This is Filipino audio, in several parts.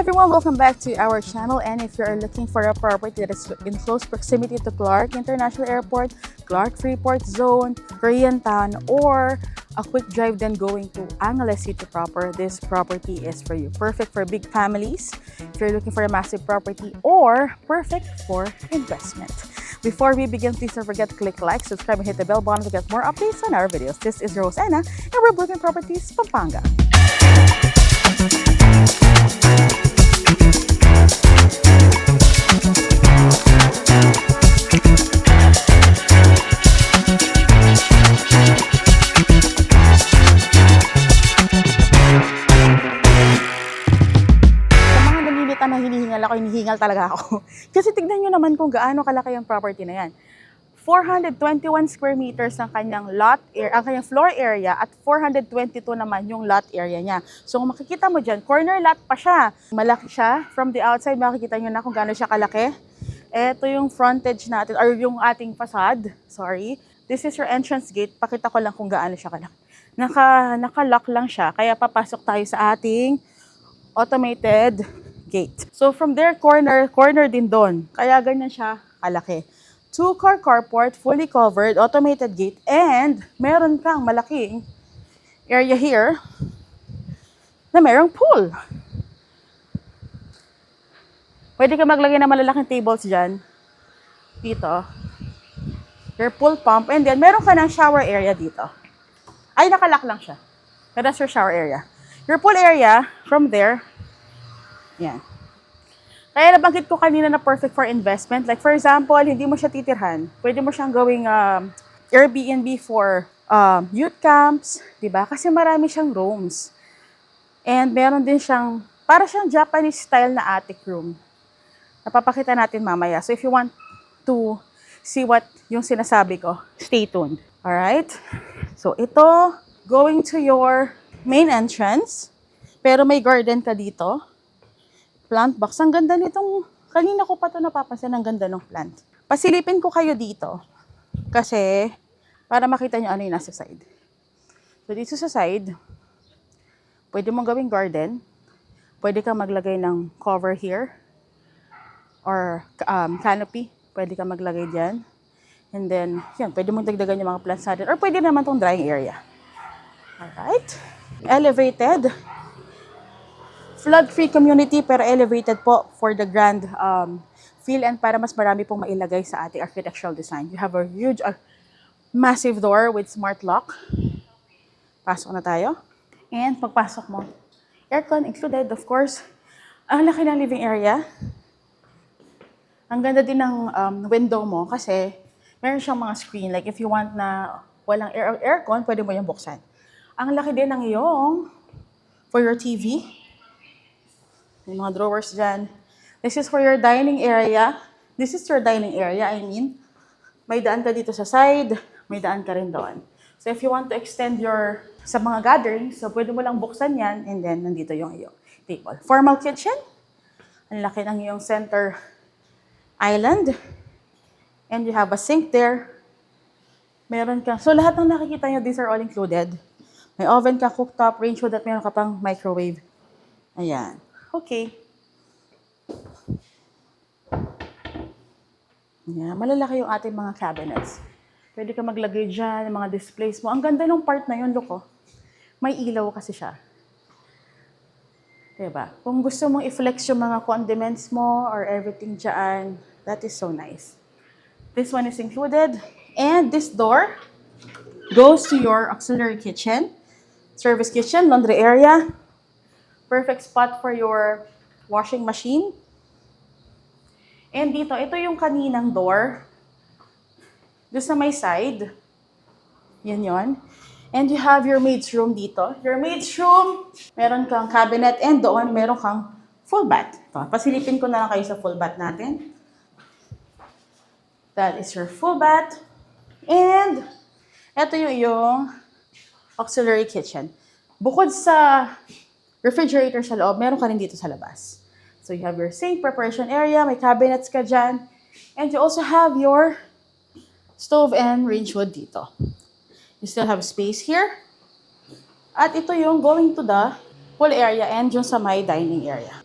everyone, welcome back to our channel. And if you're looking for a property that is in close proximity to Clark International Airport, Clark Freeport Zone, Koreatown, or a quick drive then going to Angeles City proper, this property is for you. Perfect for big families, if you're looking for a massive property, or perfect for investment. Before we begin, please don't forget to click like, subscribe, and hit the bell button to get more updates on our videos. This is Rosanna, and we're Booking Properties, Pampanga. Hinihingal talaga ako. Kasi tignan nyo naman kung gaano kalaki yung property na yan. 421 square meters ang kanyang ang kanyang floor area at 422 naman yung lot area niya. So kung makikita mo dyan, corner lot pa siya. Malaki siya. From the outside, makikita nyo na kung gaano siya kalaki. Ito yung frontage natin, or yung ating facade. Sorry. This is your entrance gate. Pakita ko lang kung gaano siya kalaki. Naka-lock lang siya. Kaya papasok tayo sa ating automated gate. So from there, corner din doon. Kaya ganyan siya kalaki. 2-car carport, fully covered, automated gate, and meron kang malaking area here na merong pool. Pwede ka maglagay ng malalaking tables dyan. Dito. Your pool pump, and then meron ka ng shower area dito. Ay, nakalock lang siya. But that's your shower area. Your pool area, from there, yan. Kaya nabanggit ko kanina na perfect for investment. Like for example, hindi mo siya titirhan. Pwede mo siyang gawing Airbnb for youth camps, di ba? Kasi marami siyang rooms. And meron din siyang, para siyang Japanese style na attic room. Napapakita natin mamaya. So if you want to see what yung sinasabi ko, stay tuned. Alright? So ito, going to your main entrance. Pero may garden ka dito. Plant box. Ang ganda nitong, kanina ko pa ito napapansin, ang ganda ng plant. Pasilipin ko kayo dito. Kasi, para makita nyo ano yung nasa side. So, dito sa side, pwede mong gawing garden. Pwede kang maglagay ng cover here. Or canopy. Pwede kang maglagay dyan. And then, yan, pwede mong dagdagan yung mga plants natin. Or pwede naman itong drying area. Alright. Elevated. Flood-free community pero elevated po for the grand feel and para mas marami pong mailagay sa ating architectural design. You have a huge, massive door with smart lock. Pasok na tayo. And pagpasok mo, aircon included, of course. Ang laki ng living area. Ang ganda din ng window mo kasi meron siyang mga screen. Like if you want na walang aircon, pwede mo yung buksan. Ang laki din ng iyong for your TV. May mga drawers dyan. This is for your dining area. This is your dining area, I mean. May daan ka dito sa side, may daan ka rin doon. So if you want to extend sa mga gatherings, so pwede mo lang buksan yan, and then nandito yung iyong table. Formal kitchen. Ang laki ng iyong center island. And you have a sink there. Meron ka. So lahat ng nakikita nyo, these are all included. May oven ka, cooktop, range hood, at meron ka pang microwave. Ayan. Okay. Yeah, malalaki yung ating mga cabinets. Pwede ka maglagay dyan, mga displays mo. Ang ganda ng part na yun, look oh. May ilaw kasi siya. Diba? Kung gusto mong i-flex yung mga condiments mo or everything dyan, that is so nice. This one is included. And this door goes to your auxiliary kitchen, service kitchen, laundry area. Perfect spot for your washing machine. And dito, ito yung kaninang door. Doon sa may side. Yan yon. And you have your maid's room dito. Your maid's room, meron kang cabinet and doon meron kang full bath. Ito, pasilipin ko na lang kayo sa full bath natin. That is your full bath. And ito yung auxiliary kitchen. Bukod sa refrigerator sa loob, meron ka rin dito sa labas. So you have your sink preparation area, may cabinets ka dyan, and you also have your stove and range hood dito. You still have space here. At ito yung going to the pool area and yung sa my dining area.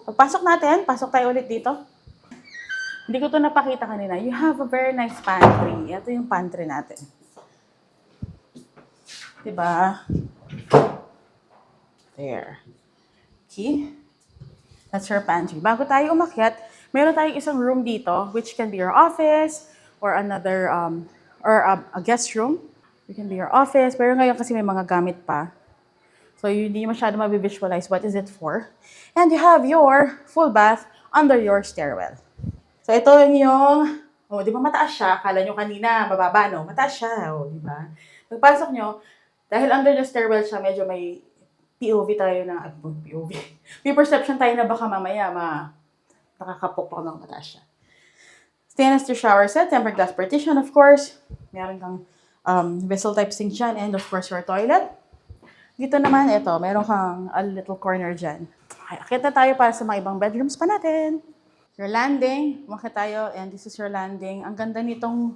Pagpasok natin, pasok tayo ulit dito. Hindi ko to napakita kanina. You have a very nice pantry. Ito yung pantry natin. Diba? There. Okay. That's your pantry. Bago tayo umakyat, meron tayong isang room dito, which can be your office or another, a guest room. It can be your office. Pero ngayon kasi may mga gamit pa. So, hindi masyado mabivisualize what is it for. And you have your full bath under your stairwell. So, ito yung, di ba mataas siya? Akala nyo kanina, mababa, no? Mataas siya, di ba? Pagpasok nyo, dahil under the stairwell siya, medyo may POV tayo na, POV. May perception tayo na baka mamaya, nakakapok ng mataas siya. Stainless steel shower set, tempered glass partition, of course. Meron kang vessel type sink dyan, and of course, your toilet. Dito naman, ito, meron kang a little corner dyan. Okay, akit na tayo para sa mga ibang bedrooms pa natin. Your landing, umakit tayo, and this is your landing. Ang ganda nitong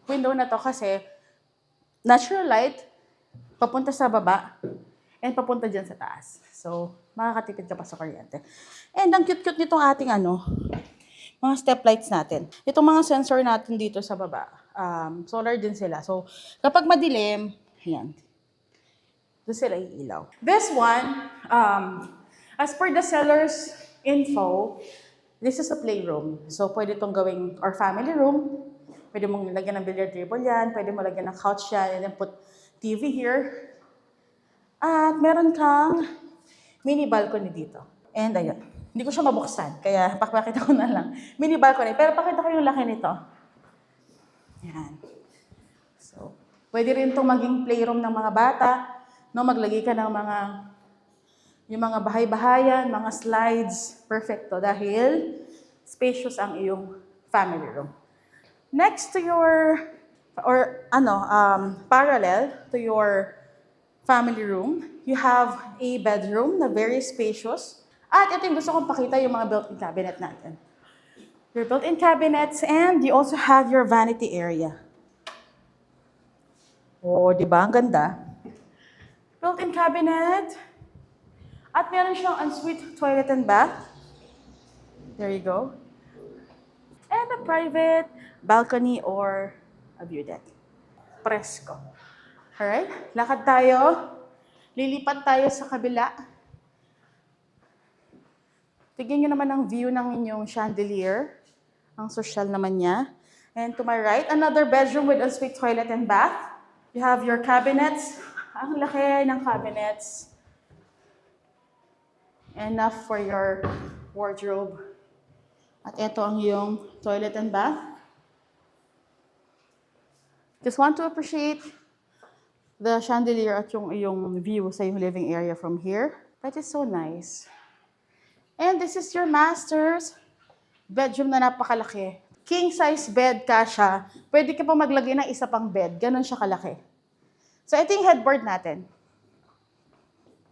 window na to kasi natural light, papunta sa baba, and papunta dyan sa taas. So, makakatipid ka pa sa kuryente. And ang cute-cute nitong ating mga step lights natin. Itong mga sensor natin dito sa baba, solar din sila. So, kapag madilim, ayan, doon sila iilaw. This one, as per the seller's info, this is a playroom. So, pwede itong gawing our family room. Pwede mong lagyan ng billiard table yan. Pwede mo lagyan ng couch yan. And then put TV here. At meron kang mini balcony dito. And ayun. Hindi ko siya mabuksan. Kaya pakita ko na lang. Mini balcony. Pero pakita ko yung laki nito. Yan. So, pwede rin itong maging playroom ng mga bata. No, maglagay ka ng yung mga bahay-bahayan, mga slides. Perfecto. Dahil spacious ang iyong family room. Next to your, parallel to your family room, you have a bedroom na very spacious. At ito yung gusto kong pakita, yung mga built-in cabinet natin. Your built-in cabinets, and you also have your vanity area. Oh, di ba? Ang ganda. Built-in cabinet. At meron siyang ensuite toilet and bath. There you go. And a private balcony or a view deck. Presko. Alright? Lakad tayo. Lilipat tayo sa kabila. Tignan nyo naman ang view ng inyong chandelier. Ang social naman niya. And to my right, another bedroom with ensuite toilet and bath. You have your cabinets. Ang laki ng cabinets. Enough for your wardrobe. At ito ang iyong toilet and bath. Just want to appreciate the chandelier at yung iyong view sa iyong living area from here. That is so nice. And this is your master's bedroom na napakalaki. King size bed ka siya. Pwede ka pa maglagay ng isa pang bed. Ganon siya kalaki. So ito yung headboard natin.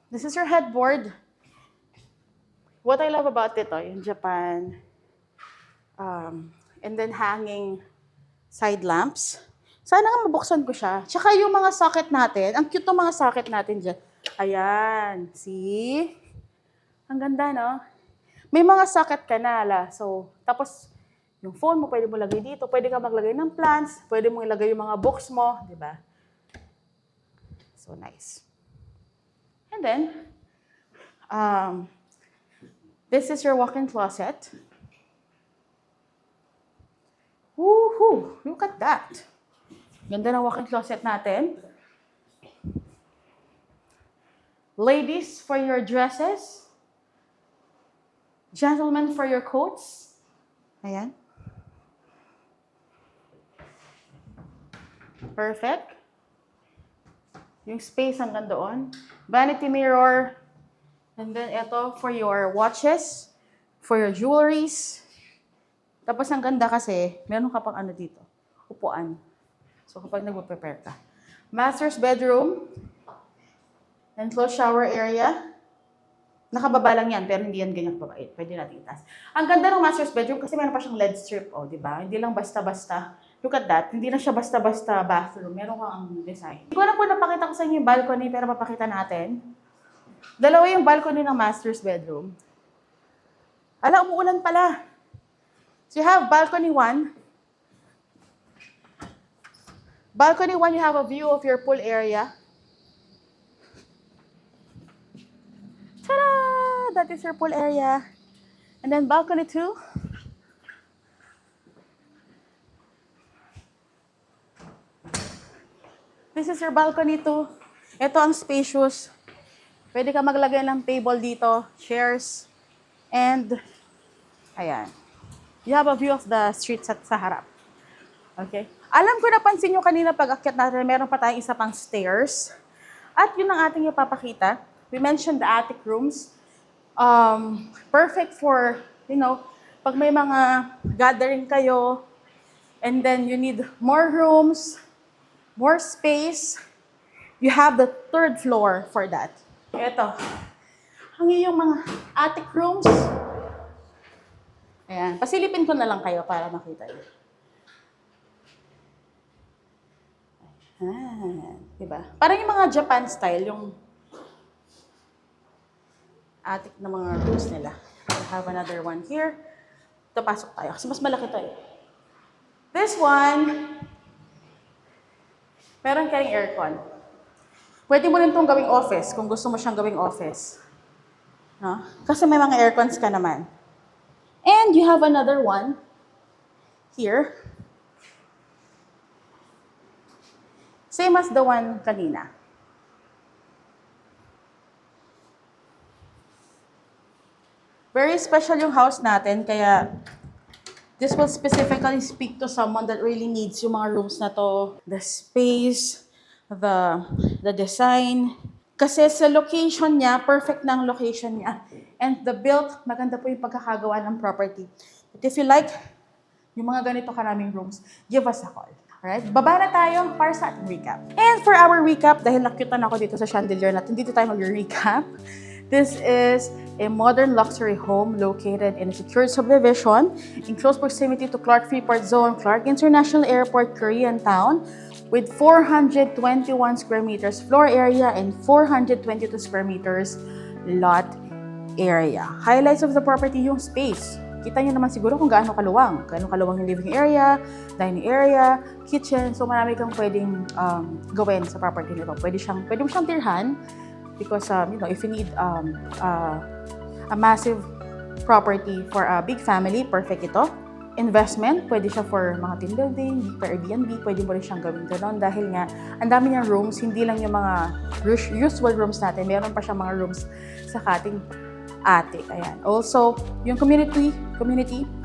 This is your headboard. What I love about ito, yung Japan, and then hanging side lamps. Sana nga mabuksan ko siya. Tsaka yung mga socket natin, ang cute ng mga socket natin dyan. Ayan, see? Ang ganda, no? May mga socket ka na, So, tapos, yung phone mo, pwede mo lagay dito. Pwede ka maglagay ng plants. Pwede mo ilagay yung mga books mo. Di ba? So, nice. And then, this is your walk-in closet. Woohoo! Look at that. Ganda ng walk-in closet natin. Ladies, for your dresses. Gentlemen, for your coats. Ayan. Perfect. Yung space hanggang doon. Vanity mirror. And then ito for your watches, for your jewelries. Tapos ang ganda kasi, meron ka pang dito, upuan. So kapag nagpo-prepare ka. Master's bedroom. Enclosed shower area. Nakababa lang yan, pero hindi yan ganyan kabait. Pwede natin itaas. Ang ganda ng master's bedroom kasi meron pa siyang LED strip, di ba? Hindi lang basta-basta. Look at that. Hindi na siya basta-basta bathroom. Meron kang design. Hindi ko na po napakita ko sa inyo yung balcony, pero papakita natin. Dalawa yung balcony ng master's bedroom. Ala, umuulan pala. So you have balcony 1. Balcony 1, you have a view of your pool area. Ta-da! That is your pool area. And then balcony 2. This is your balcony 2. Ito ang spacious. Pwede ka maglagay ng table dito, chairs, and ayan. You have a view of the street sa harap. Okay? Alam ko napansin nyo kanina pag akyat natin, meron pa tayong isa pang stairs. At yun ang ating ipapakita. We mentioned the attic rooms. Perfect for, pag may mga gathering kayo, and then you need more rooms, more space. You have the 3rd floor for that. Ito. Ang iyong mga attic rooms. Ayan. Pasilipin ko na lang kayo para makita nyo. Ayan. Diba? Parang yung mga Japan style, yung attic na mga rooms nila. I have another one here. Ito, pasok tayo. Kasi mas malaki to eh. This one, meron ka ring aircon. Pwede mo rin itong gawing office kung gusto mo siyang gawing office. No? Kasi may mga aircons ka naman. And you have another one here. Same as the one kanina. Very special yung house natin, kaya this will specifically speak to someone that really needs yung mga rooms na to. The space, the design. Kasi sa location niya, perfect na ang location niya. And the build, maganda po yung pagkakagawa ng property. But if you like yung mga ganito karaming rooms, give us a call. Alright? Baba na tayo para sa ating recap. And for our recap, dahil nakyutan ako dito sa chandelier natin, dito tayo mag-recap. This is a modern luxury home located in a secured subdivision in close proximity to Clark Freeport Zone, Clark International Airport, Korean Town, with 421 square meters floor area and 422 square meters lot area. Highlights of the property, yung space. Kita nyo naman siguro kung gaano kaluwang. Gaano kaluwang yung living area, dining area, kitchen. So marami kang pwedeng gawin sa property nito. Pwede mo siyang tirhan because if you need a massive property for a big family, perfect ito. Investment, pwede siya for mga team building, for Airbnb, pwede mo rin siyang gawin gano'n dahil nga ang dami niyang rooms, hindi lang yung mga usual rooms natin, meron pa siyang mga rooms sa ating attic. Ayan. Also, yung community,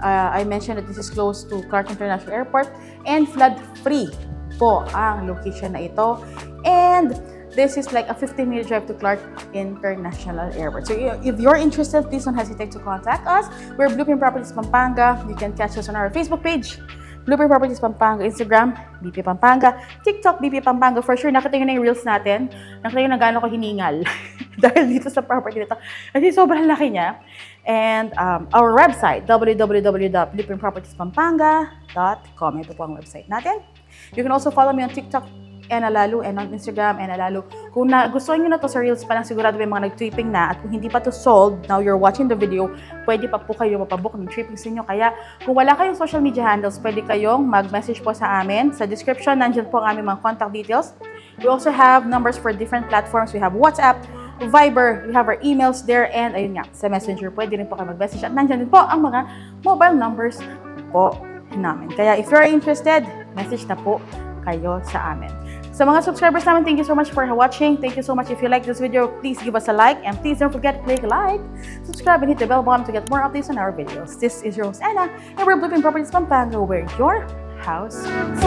I mentioned that this is close to Clark International Airport and flood-free po ang location na ito. And this is like a 15-minute drive to Clark International Airport. So if you're interested, please don't hesitate to contact us. We're Blueprint Properties Pampanga. You can catch us on our Facebook page, Blueprint Properties Pampanga, Instagram, BP Pampanga, TikTok, BP Pampanga. For sure, nakita nyo na yung reels natin. Nakita nyo na gaano ko hiningal dahil dito sa property nito. Kasi sobrang laki niya. And our website, www.blueprintpropertiespampanga.com. Ito po ang website natin. You can also follow me on TikTok, Enalalu, and on Instagram, Enalalu. Kung gustuhan nyo na to sa Reels, parang sigurado may mga nag-tripping na, at kung hindi pa to sold, now you're watching the video, pwede pa po kayo mapabook ng tripping sa inyo. Kaya kung wala kayong social media handles, pwede kayong mag-message po sa amin. Sa description, nandyan po ang aming mga contact details. We also have numbers for different platforms. We have WhatsApp, Viber, we have our emails there, and ayun nga, sa Messenger, pwede rin po kayo mag-message. At nandyan din po ang mga mobile numbers po namin. Kaya if you're interested, message na po kayo sa amin. Sa mga subscribers namin, thank you so much for watching. Thank you so much. If you like this video, please give us a like. And please don't forget to click like, subscribe, and hit the bell button to get more updates on our videos. This is your host, Anna, and we're Blueprint Properties Pampanga, where your house is.